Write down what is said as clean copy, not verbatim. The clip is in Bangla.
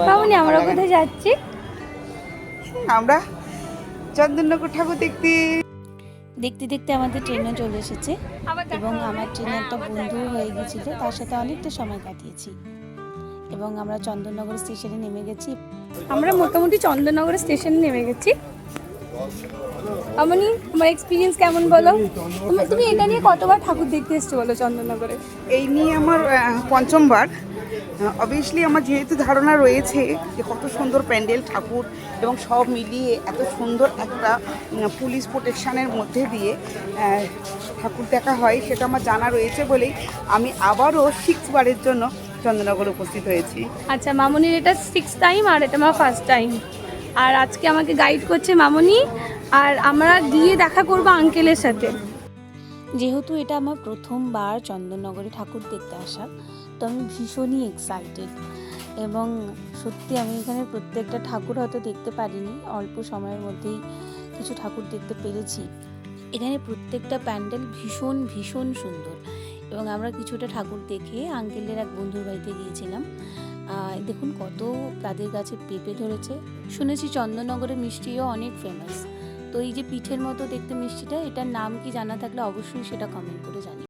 মামনি আমরা কোথায় যাচ্ছি? আমরা চন্দননগর ঠাকুর দেখতে দেখতে দেখতে আমাদের ট্রেনও চলে এসেছে এবং আমার ট্রেনে একটা বন্ধু হয়ে গিয়েছিল, তার সাথে অনেকটা সময় কাটিয়েছি এবং আমরা চন্দননগর স্টেশনে নেমে গেছি। আমরা মোটামুটি চন্দননগর স্টেশনে নেমে গেছি। মামনি তোমার এক্সপিরিয়েন্স কেমন বলো? তুমি এটা নিয়ে কতবার ঠাকুর দেখতে এসছো বলো চন্দননগরে? এই নিয়ে আমার পঞ্চমবার। অবভিয়াসলি আমার যেহেতু ধারণা রয়েছে যে কত সুন্দর প্যান্ডেল ঠাকুর এবং সব মিলিয়ে এত সুন্দর একটা পুলিশ প্রোটেকশানের মধ্যে দিয়ে ঠাকুর দেখা হয়, সেটা আমার জানা রয়েছে বলেই আমি আবারও 6 বারের জন্য চন্দননগরে উপস্থিত হয়েছি। আচ্ছা, মামনির এটা 6th টাইম আর এটা আমার ফার্স্ট টাইম। আর আজকে আমাকে গাইড করছে মামনি, আর আমরা গিয়ে দেখা করবো আঙ্কেলের সাথে। যেহেতু এটা আমার প্রথমবার চন্দননগরে ঠাকুর দেখতে আসা, তো আমি ভীষণই এক্সাইটেড এবং সত্যি আমি এখানে প্রত্যেকটা ঠাকুর হয়তো দেখতে পারিনি, অল্প সময়ের মধ্যেই কিছু ঠাকুর দেখতে পেরেছি। এখানে প্রত্যেকটা প্যান্ডেল ভীষণ ভীষণ সুন্দর এবং আমরা কিছুটা ঠাকুর দেখে আঙ্কেলের এক বন্ধুর বাড়িতে গিয়েছিলাম। দেখুন কত তাদের কাছে পেঁপে ধরেছে। শুনেছি চন্দননগরের মিষ্টিও অনেক ফেমাস। তো এই যে পিঠের মতো দেখতে মিষ্টিটা, এটার নাম কি জানা থাকলে অবশ্যই সেটা কমেন্ট করে জানি।